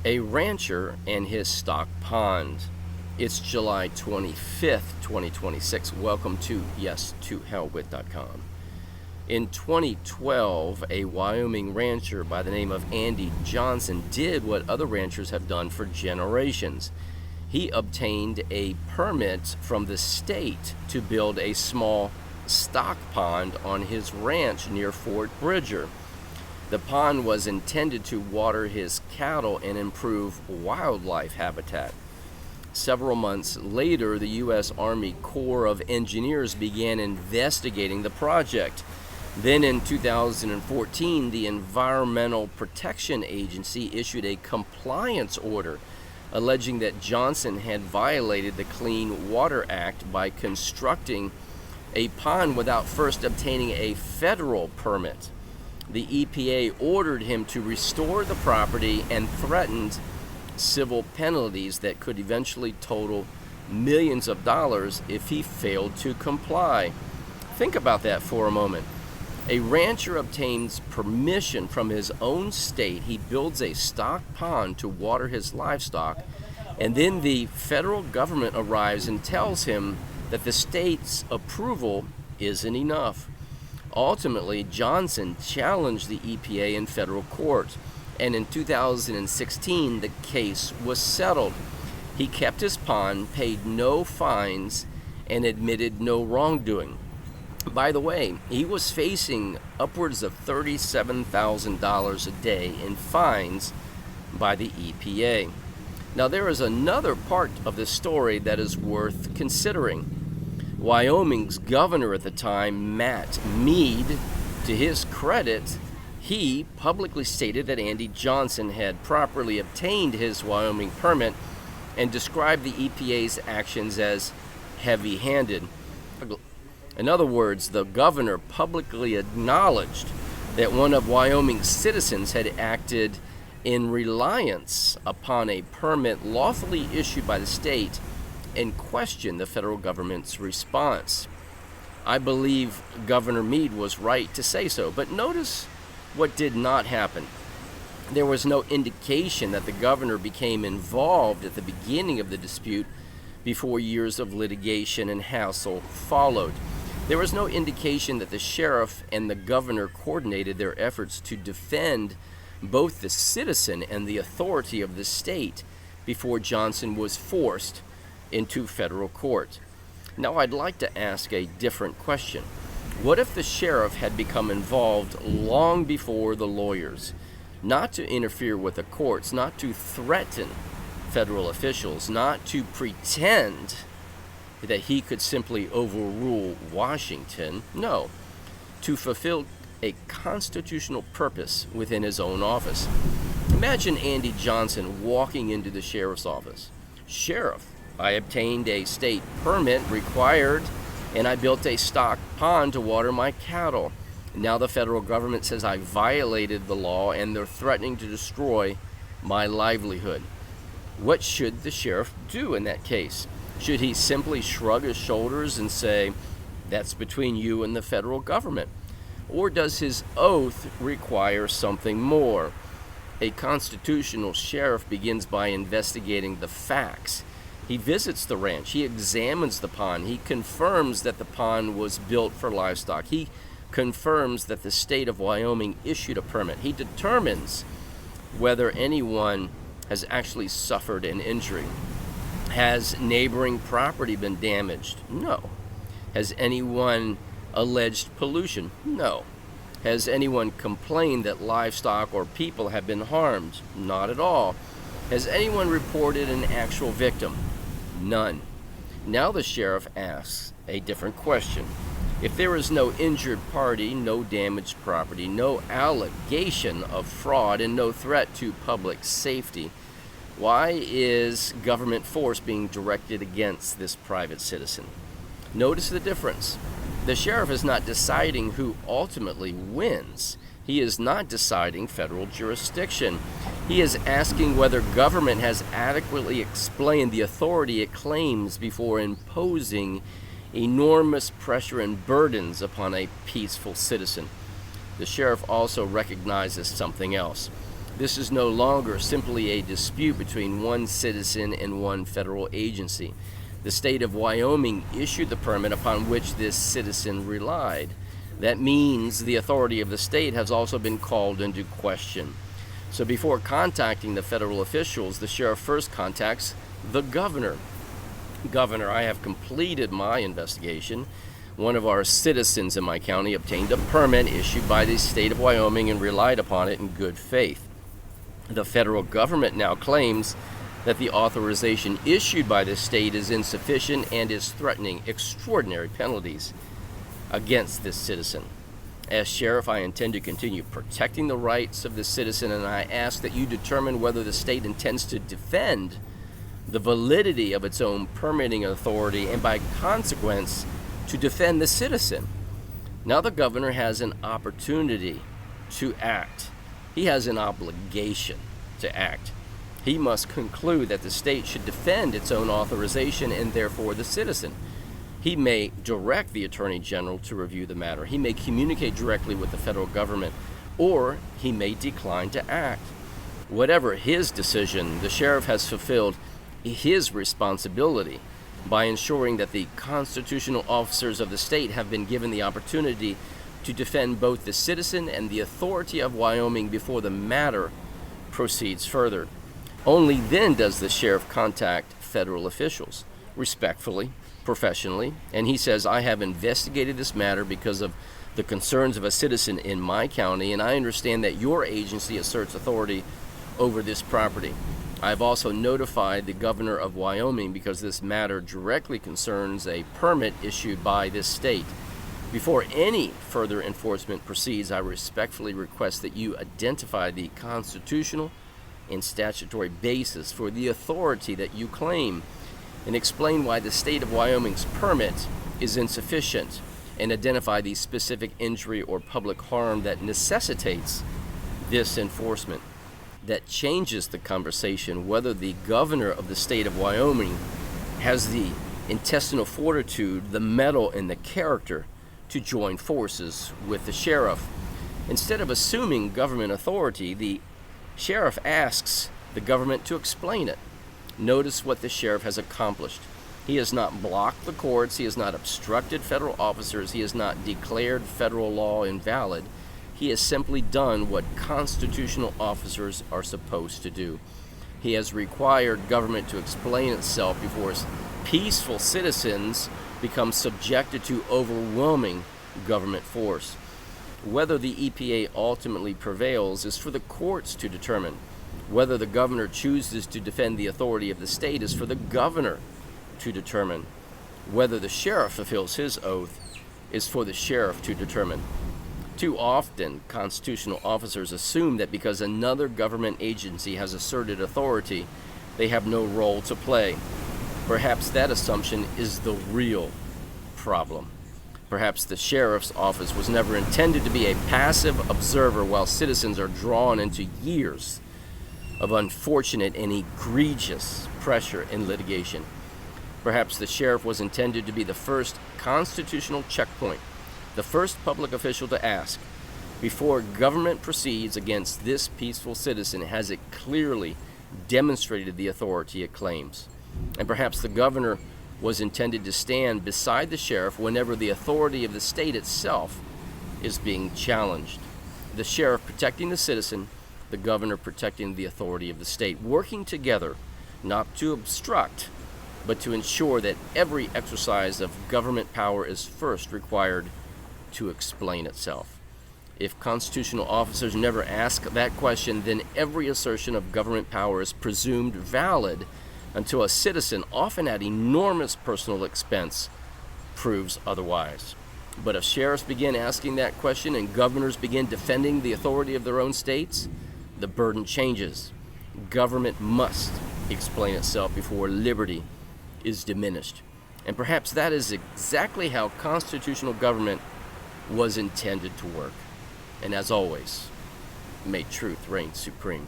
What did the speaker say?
A rancher and his stock pond. It's July 25th, 2026. Welcome to yes2hellwith.com. In 2012, a Wyoming rancher by the name of Andy Johnson did what other ranchers have done for generations. He obtained a permit from the state to build a small stock pond on his ranch near Fort Bridger. The pond was intended to water his cattle and improve wildlife habitat. Several months later, the U.S. Army Corps of Engineers began investigating the project. Then in 2014, the Environmental Protection Agency issued a compliance order alleging that Johnson had violated the Clean Water Act by constructing a pond without first obtaining a federal permit. The EPA ordered him to restore the property and threatened civil penalties that could eventually total millions of dollars if he failed to comply. Think about that for a moment. A rancher obtains permission from his own state. He builds a stock pond to water his livestock, and then the federal government arrives and tells him that the state's approval isn't enough. Ultimately, Johnson challenged the EPA in federal court, and in 2016, the case was settled. He kept his pond, paid no fines, and admitted no wrongdoing. By the way, he was facing upwards of $37,000 a day in fines by the EPA. Now, there is another part of the story that is worth considering. Wyoming's governor at the time, Matt Mead, to his credit, he publicly stated that Andy Johnson had properly obtained his Wyoming permit and described the EPA's actions as heavy-handed. In other words, the governor publicly acknowledged that one of Wyoming's citizens had acted in reliance upon a permit lawfully issued by the state and questioned the federal government's response. I believe Governor Mead was right to say so, but notice what did not happen. There was no indication that the governor became involved at the beginning of the dispute before years of litigation and hassle followed. There was no indication that the sheriff and the governor coordinated their efforts to defend both the citizen and the authority of the state before Johnson was forced into federal court. Now, I'd like to ask a different question. What if the sheriff had become involved long before the lawyers, not to interfere with the courts, not to threaten federal officials, not to pretend that he could simply overrule Washington? No, to fulfill a constitutional purpose within his own office. Imagine Andy Johnson walking into the sheriff's office. Sheriff, I obtained a state permit required, and I built a stock pond to water my cattle. Now the federal government says I violated the law, and they're threatening to destroy my livelihood. What should the sheriff do in that case? Should he simply shrug his shoulders and say, that's between you and the federal government? Or does his oath require something more? A constitutional sheriff begins by investigating the facts. He visits the ranch, he examines the pond, he confirms that the pond was built for livestock, he confirms that the state of Wyoming issued a permit, he determines whether anyone has actually suffered an injury. Has neighboring property been damaged? No. Has anyone alleged pollution? No. Has anyone complained that livestock or people have been harmed? Not at all. Has anyone reported an actual victim? None. Now the sheriff asks a different question. If there is no injured party, no damaged property, no allegation of fraud, and no threat to public safety, why is government force being directed against this private citizen? Notice the difference. The sheriff is not deciding who ultimately wins. He is not deciding federal jurisdiction. He is asking whether government has adequately explained the authority it claims before imposing enormous pressure and burdens upon a peaceful citizen. The sheriff also recognizes something else. This is no longer simply a dispute between one citizen and one federal agency. The state of Wyoming issued the permit upon which this citizen relied. That means the authority of the state has also been called into question. So before contacting the federal officials, the sheriff first contacts the governor. Governor, I have completed my investigation. One of our citizens in my county obtained a permit issued by the state of Wyoming and relied upon it in good faith. The federal government now claims that the authorization issued by the state is insufficient and is threatening extraordinary penalties against this citizen. As sheriff, I intend to continue protecting the rights of the citizen, and I ask that you determine whether the state intends to defend the validity of its own permitting authority and by consequence to defend the citizen. Now the governor has an opportunity to act. He has an obligation to act. He must conclude that the state should defend its own authorization and therefore the citizen. He may direct the Attorney General to review the matter. He may communicate directly with the federal government, or he may decline to act. Whatever his decision, the sheriff has fulfilled his responsibility by ensuring that the constitutional officers of the state have been given the opportunity to defend both the citizen and the authority of Wyoming before the matter proceeds further. Only then does the sheriff contact federal officials, respectfully, professionally, and he says, I have investigated this matter because of the concerns of a citizen in my county, and I understand that your agency asserts authority over this property. I've also notified the governor of Wyoming because this matter directly concerns a permit issued by this state. Before any further enforcement proceeds, I respectfully request that you identify the constitutional and statutory basis for the authority that you claim and explain why the state of Wyoming's permit is insufficient, and identify the specific injury or public harm that necessitates this enforcement. That changes the conversation whether the governor of the state of Wyoming has the intestinal fortitude, the mettle, and the character to join forces with the sheriff. Instead of assuming government authority, the sheriff asks the government to explain it. Notice what the sheriff has accomplished. He has not blocked the courts, he has not obstructed federal officers, he has not declared federal law invalid. He has simply done what constitutional officers are supposed to do. He has required government to explain itself before peaceful citizens become subjected to overwhelming government force. Whether the EPA ultimately prevails is for the courts to determine. Whether the governor chooses to defend the authority of the state is for the governor to determine. Whether the sheriff fulfills his oath is for the sheriff to determine. Too often, constitutional officers assume that because another government agency has asserted authority, they have no role to play. Perhaps that assumption is the real problem. Perhaps the sheriff's office was never intended to be a passive observer while citizens are drawn into years of unfortunate and egregious pressure and litigation. Perhaps the sheriff was intended to be the first constitutional checkpoint, the first public official to ask, before government proceeds against this peaceful citizen, has it clearly demonstrated the authority it claims? And perhaps the governor was intended to stand beside the sheriff whenever the authority of the state itself is being challenged. The sheriff protecting the citizen, the governor protecting the authority of the state, working together not to obstruct, but to ensure that every exercise of government power is first required to explain itself. If constitutional officers never ask that question, then every assertion of government power is presumed valid until a citizen, often at enormous personal expense, proves otherwise. But if sheriffs begin asking that question and governors begin defending the authority of their own states, the burden changes. Government must explain itself before liberty is diminished. And perhaps that is exactly how constitutional government was intended to work. And as always, may truth reign supreme.